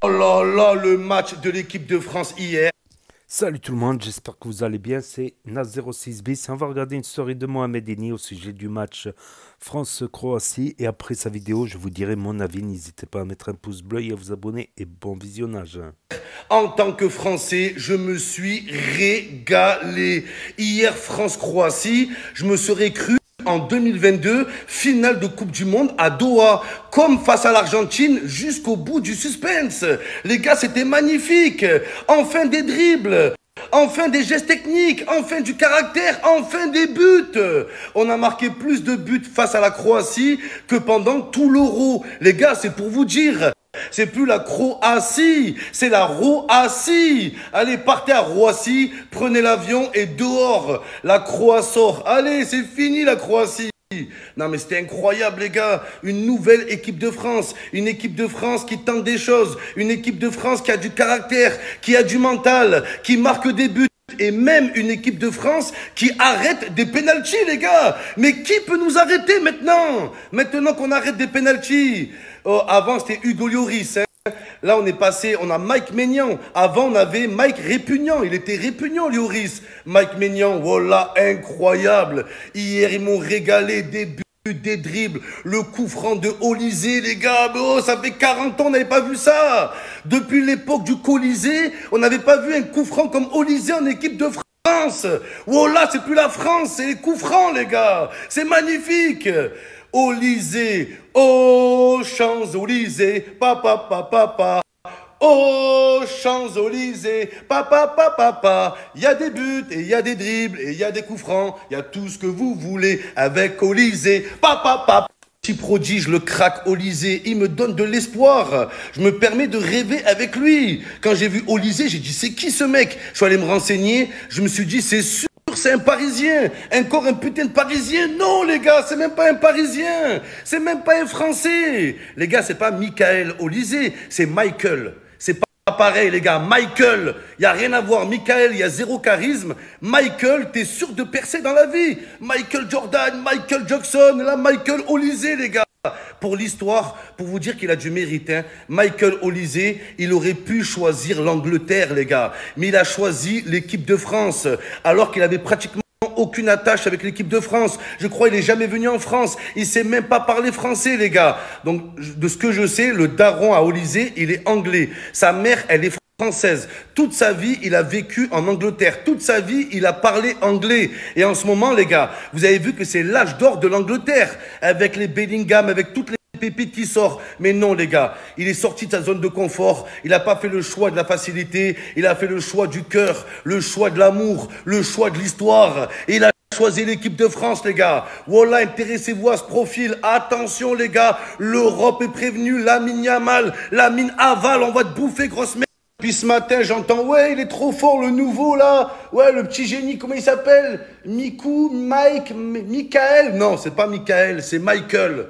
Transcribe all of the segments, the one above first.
Oh là là, le match de l'équipe de France hier. Salut tout le monde, j'espère que vous allez bien, c'est Nas06bis. On va regarder une story de Mohamed Eni au sujet du match France-Croatie. Et après sa vidéo, je vous dirai mon avis. N'hésitez pas à mettre un pouce bleu et à vous abonner. Et bon visionnage. En tant que Français, je me suis régalé. Hier, France-Croatie, je me serais cru en 2022, finale de Coupe du Monde à Doha, comme face à l'Argentine, jusqu'au bout du suspense. Les gars, c'était magnifique. Enfin des dribbles. Enfin des gestes techniques, enfin du caractère, enfin des buts. On a marqué plus de buts face à la Croatie que pendant tout l'Euro. Les gars, c'est pour vous dire. C'est plus la Croatie, c'est la Roatie. Allez, partez à Roissy, prenez l'avion et dehors. La Croatie sort. Allez, c'est fini la Croatie. Non mais c'était incroyable les gars, une nouvelle équipe de France, une équipe de France qui tente des choses, une équipe de France qui a du caractère, qui a du mental, qui marque des buts. Et même une équipe de France qui arrête des pénaltys, les gars. Mais qui peut nous arrêter maintenant? Maintenant qu'on arrête des pénaltys. Oh, avant, c'était Hugo Lloris. Là, on est passé, on a Mike Maignan. Avant, on avait Mike Répugnant. Il était répugnant, Lloris. Mike Maignan, voilà, incroyable. Hier, ils m'ont régalé des buts. Des dribbles, le coup franc de Olysée, les gars, oh, ça fait 40 ans, on n'avait pas vu ça. Depuis l'époque du Colisée, on n'avait pas vu un coup franc comme Olysée en équipe de France. Oh là, c'est plus la France, c'est les coups francs, les gars. C'est magnifique. Olysée, oh, Champs-Élysées, papa, papa, papa. Oh, Champs-Élysées, papa, papa, papa, il y a des buts et il y a des dribbles et il y a des coups francs, il y a tout ce que vous voulez avec Olysée, papa, papa. Petit prodige, le crack Olysée, il me donne de l'espoir. Je me permets de rêver avec lui. Quand j'ai vu Olysée, j'ai dit, c'est qui ce mec? Je suis allé me renseigner, je me suis dit, c'est sûr. C'est un Parisien, encore un putain de Parisien. Non les gars, c'est même pas un Parisien, c'est même pas un Français. Les gars, c'est pas Michael Olysée, c'est Michael. C'est pas pareil les gars, Michael, il y a rien à voir. Michael, il y a zéro charisme. Michael, t'es sûr de percer dans la vie. Michael Jordan, Michael Jackson, là Michael Olysée les gars. Pour l'histoire, pour vous dire qu'il a du mérite, hein, Michael Olysée, il aurait pu choisir l'Angleterre, les gars. Mais il a choisi l'équipe de France, alors qu'il avait pratiquement aucune attache avec l'équipe de France. Je crois qu'il n'est jamais venu en France. Il sait même pas parler français, les gars. Donc, de ce que je sais, le daron à Olysée, il est anglais. Sa mère, elle est française. Toute sa vie, il a vécu en Angleterre. Toute sa vie, il a parlé anglais. Et en ce moment, les gars, vous avez vu que c'est l'âge d'or de l'Angleterre. Avec les Bellingham, avec toutes les pépites qui sortent. Mais non, les gars, il est sorti de sa zone de confort. Il n'a pas fait le choix de la facilité. Il a fait le choix du cœur, le choix de l'amour, le choix de l'histoire. Et il a choisi l'équipe de France, les gars. Voilà, intéressez-vous à ce profil. Attention, les gars, l'Europe est prévenue. Lamine Yamal, Lamine Aval, on va te bouffer, grosse merde. Puis ce matin, j'entends, ouais, il est trop fort, le nouveau, là. Ouais, le petit génie, comment il s'appelle? Mikou, Mike, Michael? Non, c'est pas Michael, c'est Michael.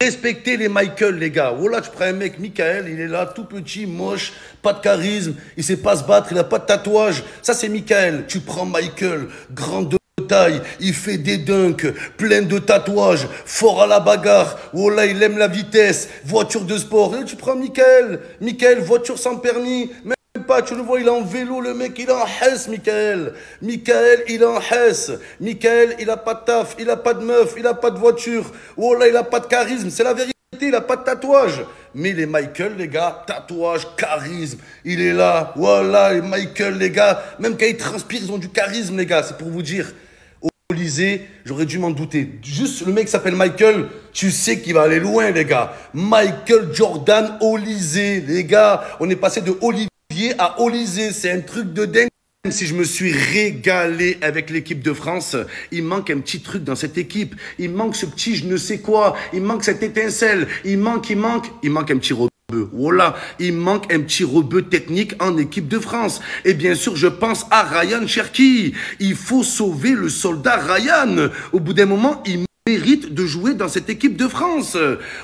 Respectez les Michael, les gars. Voilà, tu prends un mec, Michael, il est là, tout petit, moche, pas de charisme, il sait pas se battre, il a pas de tatouage. Ça, c'est Michael. Tu prends Michael, grand de taille, il fait des dunks, plein de tatouages, fort à la bagarre. Voilà, il aime la vitesse, voiture de sport. Et tu prends Michael, Michael, voiture sans permis. Même pas, tu le vois, il est en vélo, le mec, il est en Hesse, Michael. Michael, il est en Hesse. Michael, il a pas de taf, il a pas de meuf, il a pas de voiture. Oh là, il a pas de charisme, c'est la vérité, il a pas de tatouage. Mais les Michael, les gars, tatouage, charisme, il est là. Voilà, les Michael, les gars, même quand ils transpirent, ils ont du charisme, les gars, c'est pour vous dire. Olysée, j'aurais dû m'en douter. Juste le mec s'appelle Michael, tu sais qu'il va aller loin, les gars. Michael Jordan Olysée, les gars, on est passé de Olivier à Olysée, c'est un truc de dingue. Même si je me suis régalé avec l'équipe de France, il manque un petit truc dans cette équipe. Il manque ce petit je ne sais quoi. Il manque cette étincelle. Il manque un petit rebeu. Voilà, il manque un petit rebeu technique en équipe de France. Et bien sûr, je pense à Ryan Cherki. Il faut sauver le soldat Ryan. Au bout d'un moment, il mérite de jouer dans cette équipe de France.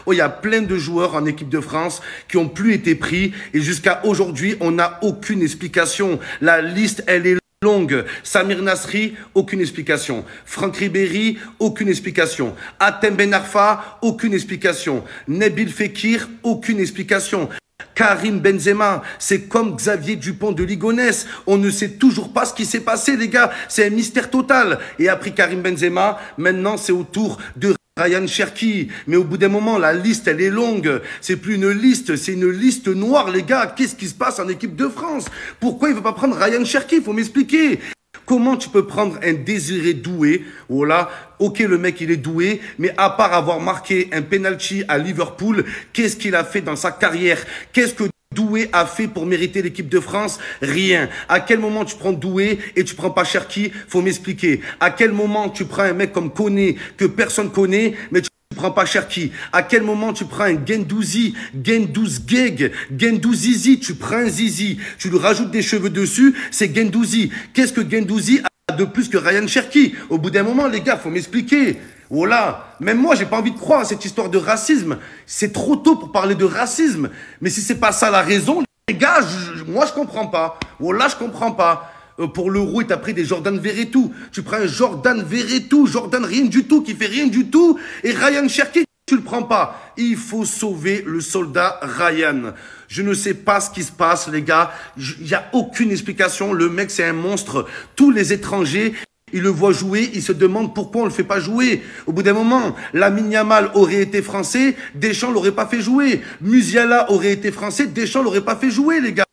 Oh, il y a plein de joueurs en équipe de France qui ont plus été pris et jusqu'à aujourd'hui, on n'a aucune explication. La liste, elle est longue. Samir Nasri, aucune explication. Franck Ribéry, aucune explication. Hatem Ben Arfa, aucune explication. Nabil Fekir, aucune explication. Karim Benzema, c'est comme Xavier Dupont de Ligonnès. On ne sait toujours pas ce qui s'est passé, les gars. C'est un mystère total. Et après Karim Benzema, maintenant, c'est au tour de Ryan Cherki. Mais au bout d'un moment, la liste, elle est longue. C'est plus une liste, c'est une liste noire, les gars. Qu'est-ce qui se passe en équipe de France? Pourquoi il ne veut pas prendre Ryan Cherki? Il faut m'expliquer. Comment tu peux prendre un Désiré Doué? Voilà, ok, le mec, il est doué, mais à part avoir marqué un penalty à Liverpool, qu'est-ce qu'il a fait dans sa carrière? Qu'est-ce que Doué a fait pour mériter l'équipe de France? Rien. À quel moment tu prends Doué et tu prends pas Cherki? Faut m'expliquer. À quel moment tu prends un mec comme Koné, que personne connaît, mais tu prends pas Cherki? À quel moment tu prends un Gendouzi, Gendouzizi, tu prends un Zizi, tu lui rajoutes des cheveux dessus, c'est Gendouzi. Qu'est-ce que Gendouzi a de plus que Ryan Cherki? Au bout d'un moment, les gars, faut m'expliquer. Voilà, même moi, j'ai pas envie de croire à cette histoire de racisme. C'est trop tôt pour parler de racisme. Mais si c'est pas ça la raison, les gars, moi, je comprends pas. Voilà, je comprends pas. Pour l'Euro, il t'a pris des Jordan Verretou. Tu prends un Jordan Verretou, Jordan rien du tout, qui fait rien du tout. Et Ryan Cherki, tu le prends pas. Il faut sauver le soldat Ryan. Je ne sais pas ce qui se passe, les gars. Il n'y a aucune explication. Le mec, c'est un monstre. Tous les étrangers, ils le voient jouer, ils se demandent pourquoi on ne le fait pas jouer. Au bout d'un moment, Lamine Yamal aurait été français, Deschamps l'aurait pas fait jouer. Musiala aurait été français, Deschamps l'aurait pas fait jouer, les gars.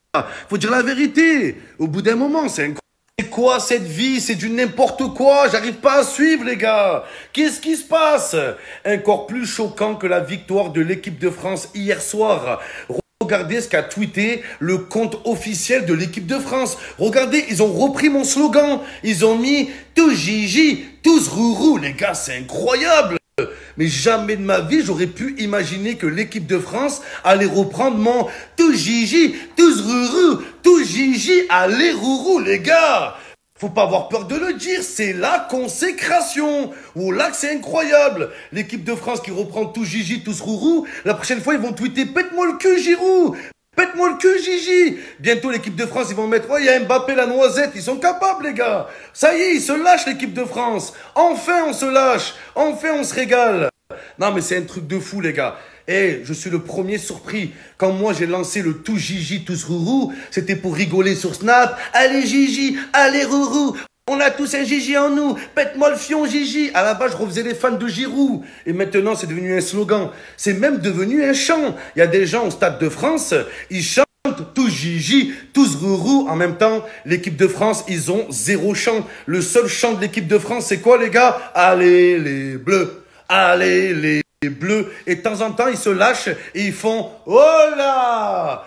Faut dire la vérité. Au bout d'un moment, c'est incroyable. C'est quoi cette vie? C'est du n'importe quoi. J'arrive pas à suivre, les gars. Qu'est-ce qui se passe? Encore plus choquant que la victoire de l'équipe de France hier soir. Regardez ce qu'a tweeté le compte officiel de l'équipe de France. Regardez, ils ont repris mon slogan. Ils ont mis tous Gigi, tous Rourou. Les gars, c'est incroyable. Mais jamais de ma vie, j'aurais pu imaginer que l'équipe de France allait reprendre mon tous Gigi, tous Rourou, tous Gigi, allez Rourou, les gars. Faut pas avoir peur de le dire, c'est la consécration. Oh là, c'est incroyable. L'équipe de France qui reprend tous Gigi, tous Rourou. La prochaine fois, ils vont tweeter pète-moi le cul, Giroud. Pète-moi le cul, Gigi. Bientôt, l'équipe de France, ils vont mettre, il y a Mbappé, la noisette. Ils sont capables, les gars. Ça y est, ils se lâchent, l'équipe de France. Enfin, on se lâche. Enfin, on se régale. Non, mais c'est un truc de fou, les gars. Et je suis le premier surpris. Quand moi j'ai lancé le tout Gigi, tous Rourou, c'était pour rigoler sur Snap. Allez Gigi, allez Rourou, on a tous un Gigi en nous. Pète-moi le fion Gigi. À la base, je refaisais les fans de Giroud. Et maintenant, c'est devenu un slogan. C'est même devenu un chant. Il y a des gens au Stade de France, ils chantent tous Gigi, tous Rourou. En même temps, l'équipe de France, ils ont zéro chant. Le seul chant de l'équipe de France, c'est quoi, les gars? Allez les Bleus, allez les Bleus. Et de temps en temps, ils se lâchent et ils font oh là,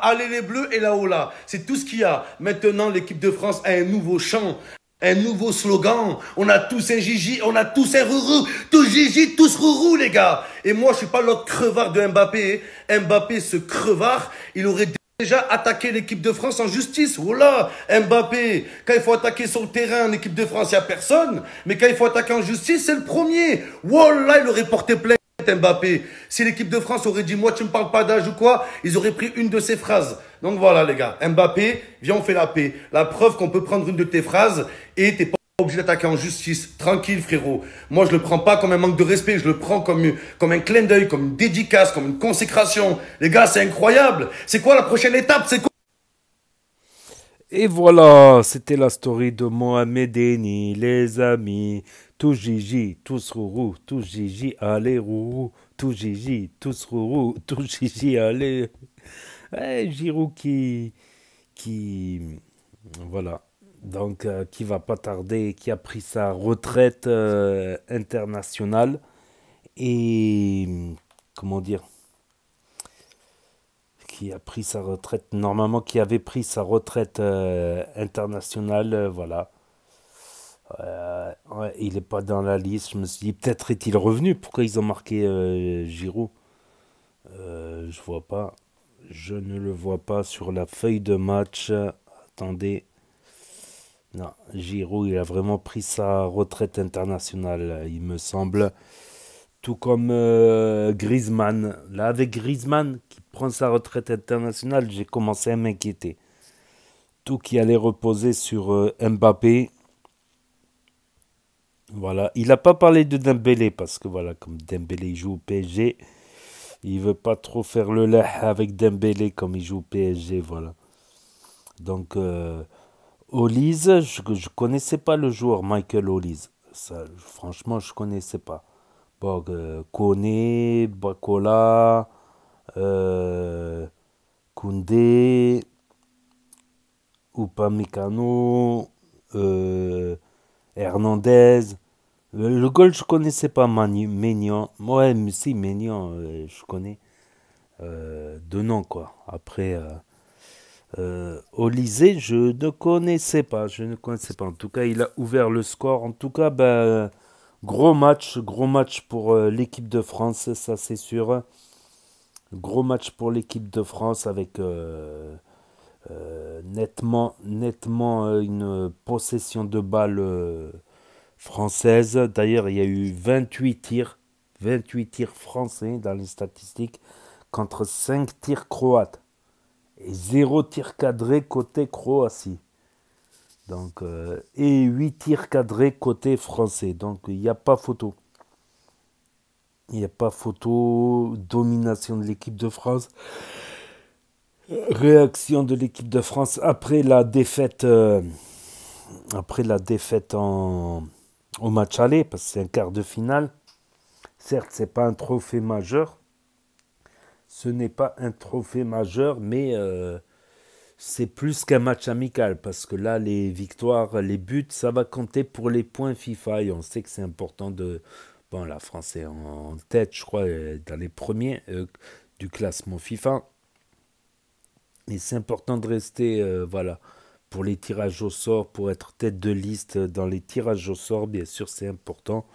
allez les Bleus et là, oh là. C'est tout ce qu'il y a. Maintenant, l'équipe de France a un nouveau chant, un nouveau slogan. On a tous un Gigi, on a tous un Rourou. Tous Gigi, tous Rourou, les gars. Et moi, je suis pas l'autre crevard de Mbappé. Mbappé, ce crevard, il aurait déjà attaqué l'équipe de France en justice. Voilà, Mbappé, quand il faut attaquer sur le terrain en équipe de France, il n'y a personne. Mais quand il faut attaquer en justice, c'est le premier. Voilà, il aurait porté plainte, Mbappé. Si l'équipe de France aurait dit, moi, tu me parles pas d'âge ou quoi, ils auraient pris une de ses phrases. Donc voilà, les gars. Mbappé, viens, on fait la paix. La preuve qu'on peut prendre une de tes phrases et t'es pas obligé d'attaquer en justice. Tranquille, frérot. Moi, je le prends pas comme un manque de respect. Je le prends comme un clin d'œil, comme une dédicace, comme une consécration. Les gars, c'est incroyable. C'est quoi la prochaine étape? C'est quoi? Et voilà, c'était la story de Mohamed Eni, les amis. Tous Gigi, tous Rourou, tous Gigi, allez Rourou, tous Gigi, tous Rourou, tous Gigi, allez. Giroud qui, voilà, donc qui va pas tarder, qui a pris sa retraite internationale et comment dire, qui a pris sa retraite normalement, qui avait pris sa retraite internationale, voilà. Ouais, il est pas dans la liste. Je me suis dit peut-être est-il revenu. Pourquoi ils ont marqué Giroud? Je vois pas. Je ne le vois pas sur la feuille de match. Attendez. Non, Giroud, il a vraiment pris sa retraite internationale, il me semble. Tout comme Griezmann. Là, avec Griezmann qui prend sa retraite internationale, j'ai commencé à m'inquiéter. Tout qui allait reposer sur Mbappé. Voilà. Il n'a pas parlé de Dembélé parce que voilà, comme Dembélé joue au PSG, Il veut pas trop faire le lait avec Dembélé comme il joue au PSG, voilà. Donc, Olise, je connaissais pas le joueur Michael Olise. Ça, franchement, je connaissais pas. Bon, Koné, Bakola, euh, Koundé, Upamecano, Hernandez. Le goal, je connaissais pas Maignan. Ouais, mais si, Maignan, je connais. De nom, quoi. Après, Olysée, je ne connaissais pas. Je ne connaissais pas. En tout cas, il a ouvert le score. En tout cas, ben, gros match pour l'équipe de France, ça c'est sûr. Gros match pour l'équipe de France avec nettement une possession de balle française. D'ailleurs, il y a eu 28 tirs français dans les statistiques contre 5 tirs croates et 0 tir cadré côté Croatie. Donc, et 8 tirs cadrés côté français. Donc, il n'y a pas photo. Il n'y a pas photo. Domination de l'équipe de France. Réaction de l'équipe de France après la défaite, au match aller, parce que c'est un quart de finale. Certes, c'est pas un trophée majeur. Ce n'est pas un trophée majeur, mais c'est plus qu'un match amical, parce que là, les victoires, les buts, ça va compter pour les points FIFA, et on sait que c'est important de... Bon, la France est en tête, je crois, dans les premiers du classement FIFA. Et c'est important de rester, voilà, pour les tirages au sort, pour être tête de liste dans les tirages au sort, bien sûr, c'est important.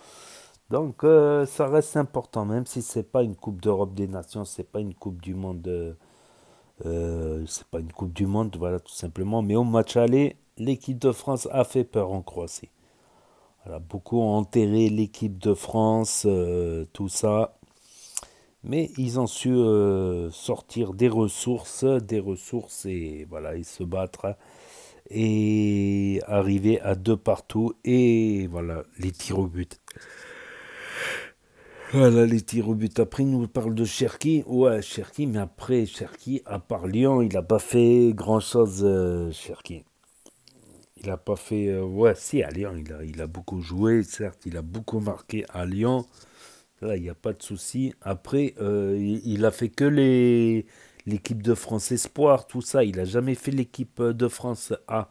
Donc, ça reste important, même si c'est pas une Coupe d'Europe des Nations, c'est pas une Coupe du Monde, c'est pas une Coupe du Monde, voilà, tout simplement. Mais au match aller, l'équipe de France a fait peur en Croatie. Voilà, beaucoup ont enterré l'équipe de France, tout ça. Mais ils ont su sortir des ressources et voilà, et se battre et arriver à deux partout et voilà, les tirs au but. Voilà, les tirs au but. Après, il nous parle de Cherki. Ouais, Cherki, mais après, Cherki, à part Lyon, il n'a pas fait grand-chose, Cherki. Il n'a pas fait... ouais, si, à Lyon, il a beaucoup joué, certes, il a beaucoup marqué à Lyon. Là, il n'y a pas de souci. Après, il a fait que l'équipe de France Espoir, tout ça. Il n'a jamais fait l'équipe de France A.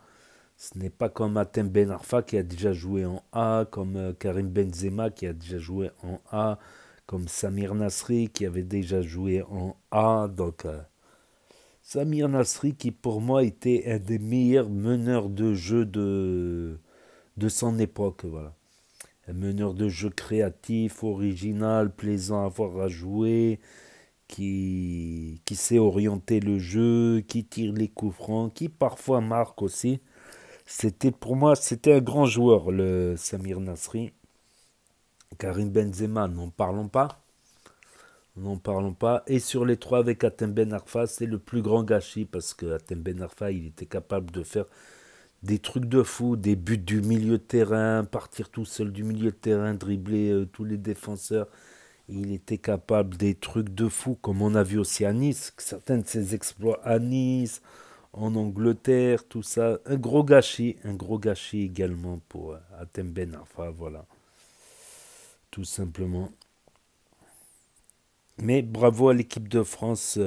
Ce n'est pas comme Hatem Ben Arfa qui a déjà joué en A, comme Karim Benzema qui a déjà joué en A, comme Samir Nasri qui avait déjà joué en A. Donc, Samir Nasri qui pour moi était un des meilleurs meneurs de jeu de son époque. Voilà. Un meneur de jeu créatif, original, plaisant à voir à jouer, qui sait orienter le jeu, qui tire les coups francs, qui parfois marque aussi. C'était pour moi, c'était un grand joueur, le Samir Nasri. Karim Benzema, n'en parlons pas. N'en parlons pas. Et sur les trois avec Hatem Ben Arfa, c'est le plus grand gâchis parce que Hatem Ben Arfa, il était capable de faire des trucs de fou, des buts du milieu de terrain, partir tout seul du milieu de terrain, dribbler tous les défenseurs. Il était capable des trucs de fou, comme on a vu aussi à Nice, certains de ses exploits à Nice, en Angleterre, tout ça. Un gros gâchis également pour Hatem Ben Arfa, voilà, tout simplement. Mais bravo à l'équipe de France.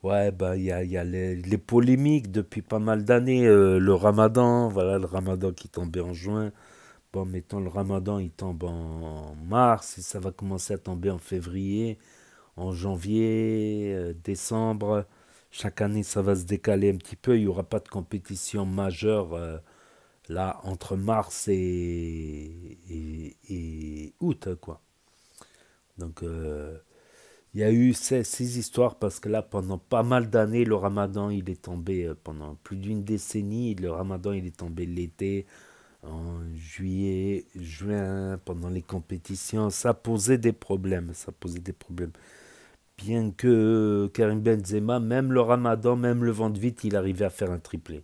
Ouais, bah il y a les polémiques depuis pas mal d'années. Le Ramadan, voilà, le Ramadan qui tombait en juin. Bon, mettons le Ramadan, il tombe en mars et ça va commencer à tomber en février, en janvier, décembre. Chaque année, ça va se décaler un petit peu. Il n'y aura pas de compétition majeure là entre mars et août, quoi. Donc, il y a eu ces histoires parce que là, pendant pas mal d'années, le Ramadan, il est tombé pendant plus d'une décennie. Le Ramadan, il est tombé l'été, en juillet, juin, pendant les compétitions. Ça posait des problèmes. Ça posait des problèmes. Bien que Karim Benzema, même le Ramadan, même le vent de vite, il arrivait à faire un triplé.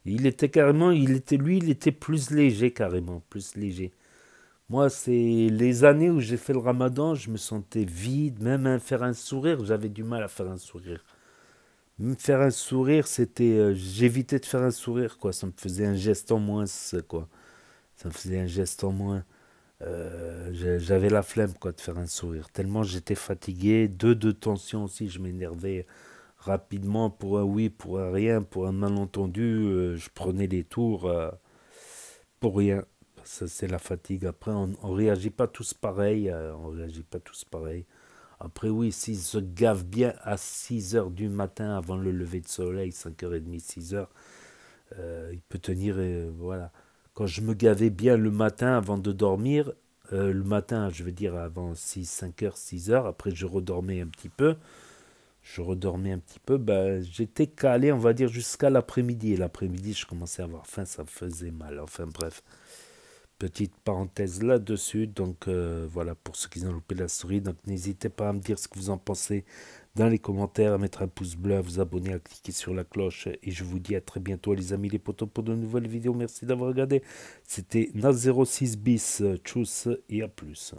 Il était carrément, il était plus léger carrément, plus léger. Moi, c'est les années où j'ai fait le ramadan, je me sentais vide, même faire un sourire, j'avais du mal à faire un sourire. Même faire un sourire, c'était, j'évitais de faire un sourire, quoi. Ça me faisait un geste en moins, quoi. Ça me faisait un geste en moins. J'avais la flemme, quoi, de faire un sourire. Tellement j'étais fatigué, de tension aussi, je m'énervais rapidement pour un oui, pour un rien, pour un malentendu. Je prenais des tours pour rien. Ça, c'est la fatigue. Après, on réagit pas tous pareil. On réagit pas tous pareil. Après, oui, s'il se gave bien à 6 heures du matin avant le lever de soleil, 5h30, 6 heures, il peut tenir, voilà. Quand je me gavais bien le matin avant de dormir, le matin, je veux dire avant 5 heures, 6 heures, après je redormais un petit peu, bah, j'étais calé, on va dire, jusqu'à l'après-midi. Et l'après-midi, je commençais à avoir faim, ça me faisait mal. Enfin bref, petite parenthèse là-dessus. Donc voilà, pour ceux qui ont loupé la story. Donc n'hésitez pas à me dire ce que vous en pensez dans les commentaires, à mettre un pouce bleu, à vous abonner, à cliquer sur la cloche. Et je vous dis à très bientôt les amis, les potos, pour de nouvelles vidéos. Merci d'avoir regardé. C'était Nas06 bis. Tchuss et à plus.